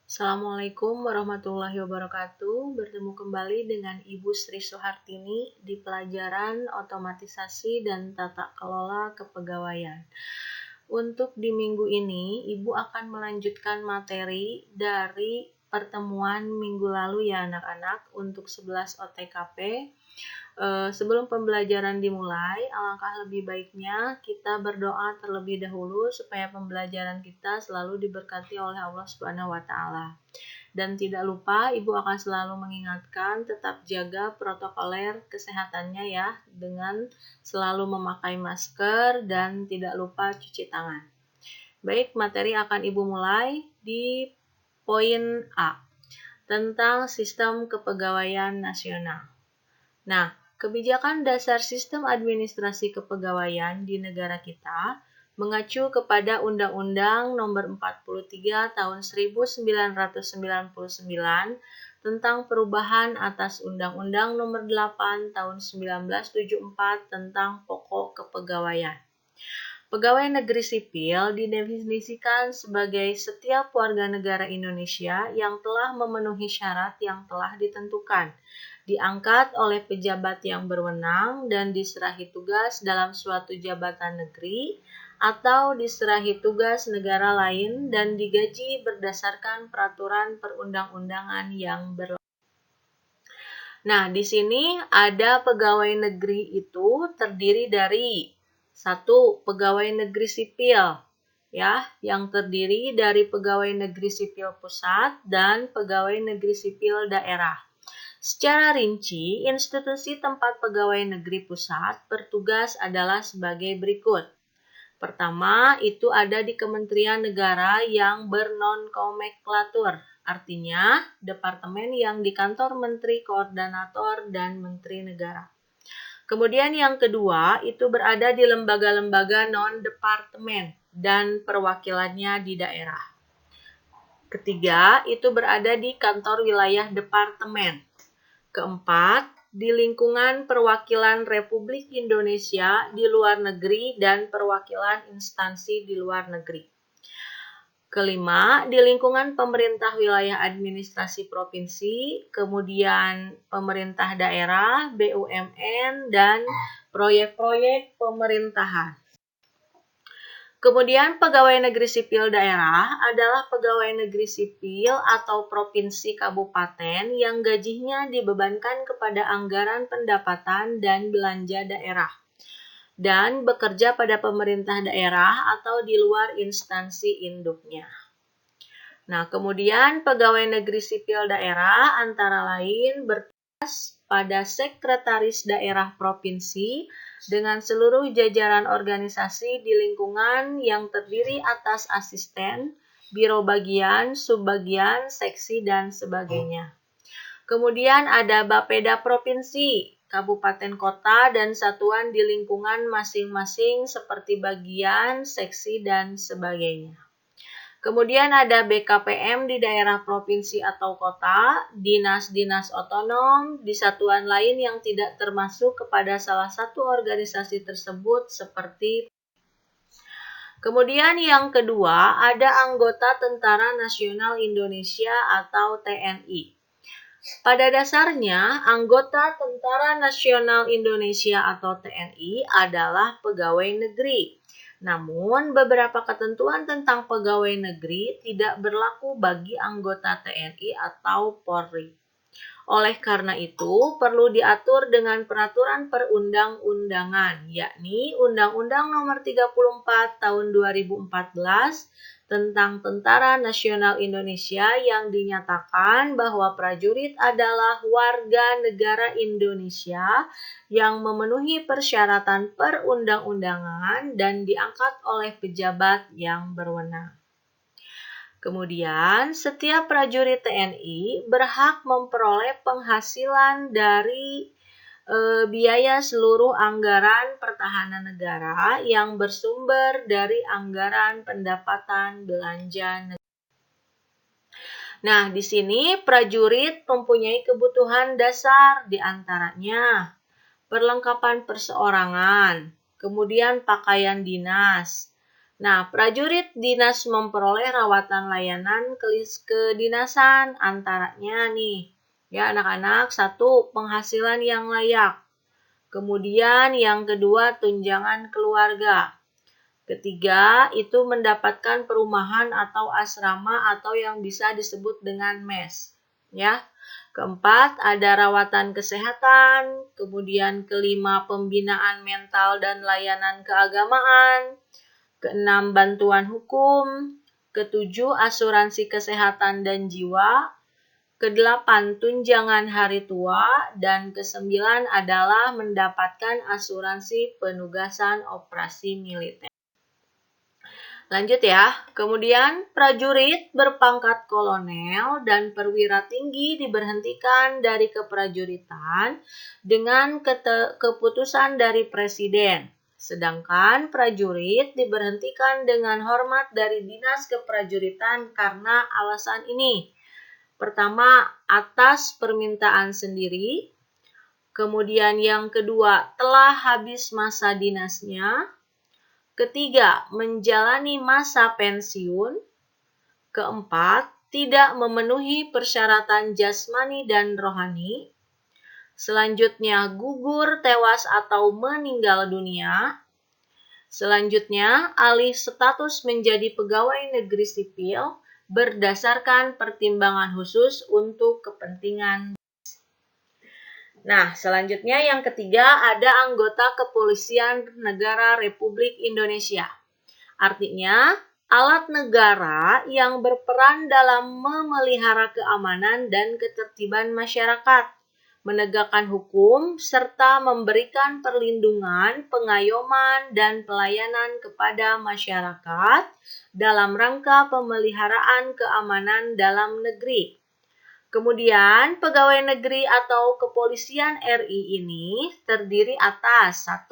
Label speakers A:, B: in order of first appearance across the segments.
A: Assalamualaikum warahmatullahi wabarakatuh. Bertemu kembali dengan Ibu Sri Suhartini di pelajaran Otomatisasi dan Tata Kelola Kepegawaian. Untuk di minggu ini, Ibu akan melanjutkan materi dari pertemuan minggu lalu ya anak-anak untuk 11 OTKP. Sebelum pembelajaran dimulai, alangkah lebih baiknya kita berdoa terlebih dahulu supaya pembelajaran kita selalu diberkati oleh Allah Subhanahu wa taala. Dan tidak lupa, Ibu akan selalu mengingatkan tetap jaga protokoler kesehatannya ya, dengan selalu memakai masker dan tidak lupa cuci tangan. Baik, materi akan Ibu mulai di poin A, tentang sistem kepegawaian nasional. Nah, kebijakan dasar sistem administrasi kepegawaian di negara kita mengacu kepada Undang-Undang Nomor 43 Tahun 1999 tentang perubahan atas Undang-Undang Nomor 8 Tahun 1974 tentang pokok kepegawaian. Pegawai negeri sipil didefinisikan sebagai setiap warga negara Indonesia yang telah memenuhi syarat yang telah ditentukan, diangkat oleh pejabat yang berwenang dan diserahi tugas dalam suatu jabatan negeri atau diserahi tugas negara lain dan digaji berdasarkan peraturan perundang-undangan yang berlaku. Nah, di sini ada pegawai negeri itu terdiri dari 1. Pegawai negeri sipil, ya, yang terdiri dari pegawai negeri sipil pusat dan pegawai negeri sipil daerah. Secara rinci, institusi tempat pegawai negeri pusat bertugas adalah sebagai berikut. Pertama, itu ada di Kementerian Negara yang bernonkomenklatur, artinya departemen yang di kantor Menteri Koordinator dan Menteri Negara. Kemudian yang kedua, itu berada di lembaga-lembaga non-departemen dan perwakilannya di daerah. Ketiga, itu berada di kantor wilayah departemen. Keempat, di lingkungan perwakilan Republik Indonesia di luar negeri dan perwakilan instansi di luar negeri. Kelima, di lingkungan pemerintah wilayah administrasi provinsi, kemudian pemerintah daerah, BUMN, dan proyek-proyek pemerintahan. Kemudian pegawai negeri sipil daerah adalah pegawai negeri sipil atau provinsi kabupaten yang gajinya dibebankan kepada anggaran pendapatan dan belanja daerah dan bekerja pada pemerintah daerah atau di luar instansi induknya. Nah, kemudian pegawai negeri sipil daerah antara lain bertugas pada sekretaris daerah provinsi dengan seluruh jajaran organisasi di lingkungan yang terdiri atas asisten, biro bagian, subbagian, seksi, dan sebagainya. Kemudian ada Bapeda provinsi, kabupaten kota, dan satuan di lingkungan masing-masing seperti bagian, seksi, dan sebagainya. Kemudian ada BKPM di daerah provinsi atau kota, dinas-dinas otonom di satuan lain yang tidak termasuk kepada salah satu organisasi tersebut seperti. Kemudian yang kedua ada anggota Tentara Nasional Indonesia atau TNI. Pada dasarnya, anggota Tentara Nasional Indonesia atau TNI adalah pegawai negeri. Namun, beberapa ketentuan tentang pegawai negeri tidak berlaku bagi anggota TNI atau Polri. Oleh karena itu, perlu diatur dengan peraturan perundang-undangan, yakni Undang-Undang Nomor 34 Tahun 2014 tentang Tentara Nasional Indonesia yang dinyatakan bahwa prajurit adalah warga negara Indonesia yang memenuhi persyaratan perundang-undangan dan diangkat oleh pejabat yang berwenang. Kemudian, setiap prajurit TNI berhak memperoleh penghasilan dari biaya seluruh anggaran pertahanan negara yang bersumber dari anggaran pendapatan belanja negara. Nah, di sini prajurit mempunyai kebutuhan dasar di antaranya perlengkapan perseorangan, kemudian pakaian dinas, Nah, prajurit dinas memperoleh rawatan layanan kedinasan antaranya nih. Ya, anak-anak, satu, penghasilan yang layak. Kemudian yang kedua, tunjangan keluarga. Ketiga, itu mendapatkan perumahan atau asrama atau yang bisa disebut dengan mes. Ya. Keempat, ada rawatan kesehatan. Kemudian kelima, pembinaan mental dan layanan keagamaan. Keenam, bantuan hukum. Ketujuh, asuransi kesehatan dan jiwa. Kedelapan, tunjangan hari tua. Dan kesembilan adalah mendapatkan asuransi penugasan operasi militer. Lanjut ya. Kemudian prajurit berpangkat kolonel dan perwira tinggi diberhentikan dari keprajuritan dengan keputusan dari presiden. Sedangkan prajurit diberhentikan dengan hormat dari dinas keprajuritan karena alasan ini. Pertama, atas permintaan sendiri. Kemudian yang kedua, telah habis masa dinasnya. Ketiga, menjalani masa pensiun. Keempat, tidak memenuhi persyaratan jasmani dan rohani. Selanjutnya, gugur, tewas, atau meninggal dunia. Selanjutnya, alih status menjadi pegawai negeri sipil berdasarkan pertimbangan khusus untuk kepentingan. Nah, selanjutnya yang ketiga ada anggota Kepolisian Negara Republik Indonesia. Artinya, alat negara yang berperan dalam memelihara keamanan dan ketertiban masyarakat, menegakkan hukum, serta memberikan perlindungan, pengayoman, dan pelayanan kepada masyarakat dalam rangka pemeliharaan keamanan dalam negeri. Kemudian, pegawai negeri atau kepolisian RI ini terdiri atas 1.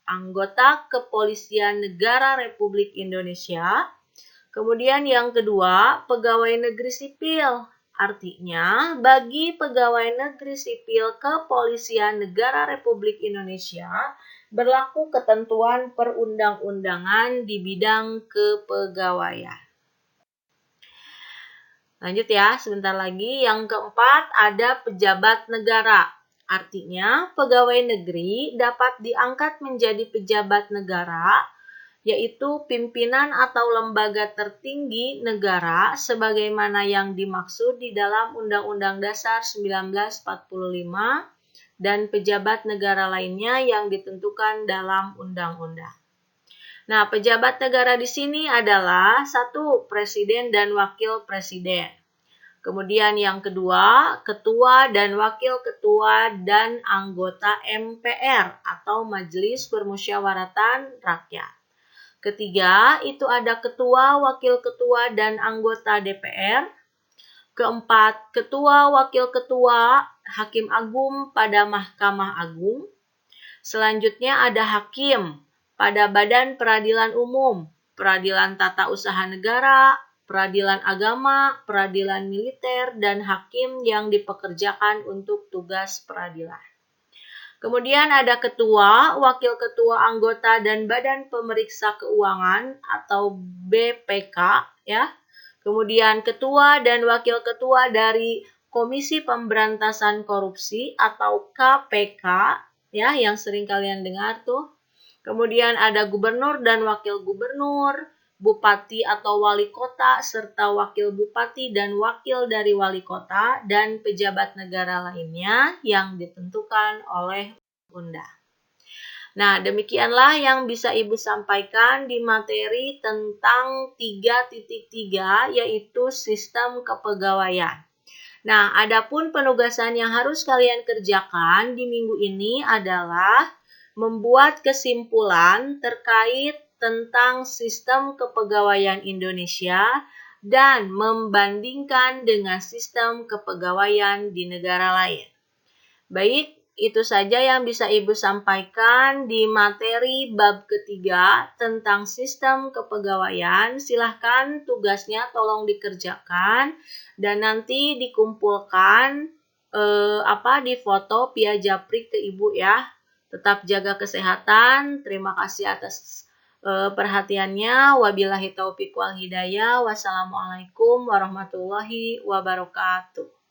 A: Anggota Kepolisian Negara Republik Indonesia. Kemudian yang kedua, pegawai negeri sipil. Artinya, bagi pegawai negeri sipil Kepolisian Negara Republik Indonesia, berlaku ketentuan perundang-undangan di bidang kepegawaian. Lanjut ya, sebentar lagi. Yang keempat, ada pejabat negara. Artinya, pegawai negeri dapat diangkat menjadi pejabat negara, yaitu pimpinan atau lembaga tertinggi negara sebagaimana yang dimaksud di dalam Undang-Undang Dasar 1945 dan pejabat negara lainnya yang ditentukan dalam undang-undang. Nah, pejabat negara di sini adalah 1. Presiden dan wakil presiden. Kemudian yang kedua, ketua dan wakil ketua dan anggota MPR atau Majelis Permusyawaratan Rakyat. Ketiga, itu ada ketua, wakil ketua, dan anggota DPR. Keempat, ketua, wakil ketua, hakim agung pada Mahkamah Agung. Selanjutnya ada hakim pada Badan Peradilan Umum, Peradilan Tata Usaha Negara, Peradilan Agama, Peradilan Militer, dan hakim yang dipekerjakan untuk tugas peradilan. Kemudian ada ketua, wakil ketua, anggota, dan Badan Pemeriksa Keuangan atau BPK, ya. Kemudian ketua dan wakil ketua dari Komisi Pemberantasan Korupsi atau KPK, ya, yang sering kalian dengar tuh. Kemudian ada gubernur dan wakil gubernur, bupati atau wali kota, serta wakil bupati dan wakil dari wali kota, dan pejabat negara lainnya yang ditentukan oleh undang. Nah, demikianlah yang bisa Ibu sampaikan di materi tentang 3.3, yaitu sistem kepegawaian. Nah, adapun penugasan yang harus kalian kerjakan di minggu ini adalah membuat kesimpulan terkait tentang sistem kepegawaian Indonesia dan membandingkan dengan sistem kepegawaian di negara lain. Baik, itu saja yang bisa Ibu sampaikan di materi bab ketiga tentang sistem kepegawaian. Silahkan tugasnya tolong dikerjakan dan nanti dikumpulkan di foto via japri ke Ibu ya. Tetap jaga kesehatan. Terima kasih atas perhatiannya. Wabillahi taufiq wal hidayah. Wassalamualaikum warahmatullahi wabarakatuh.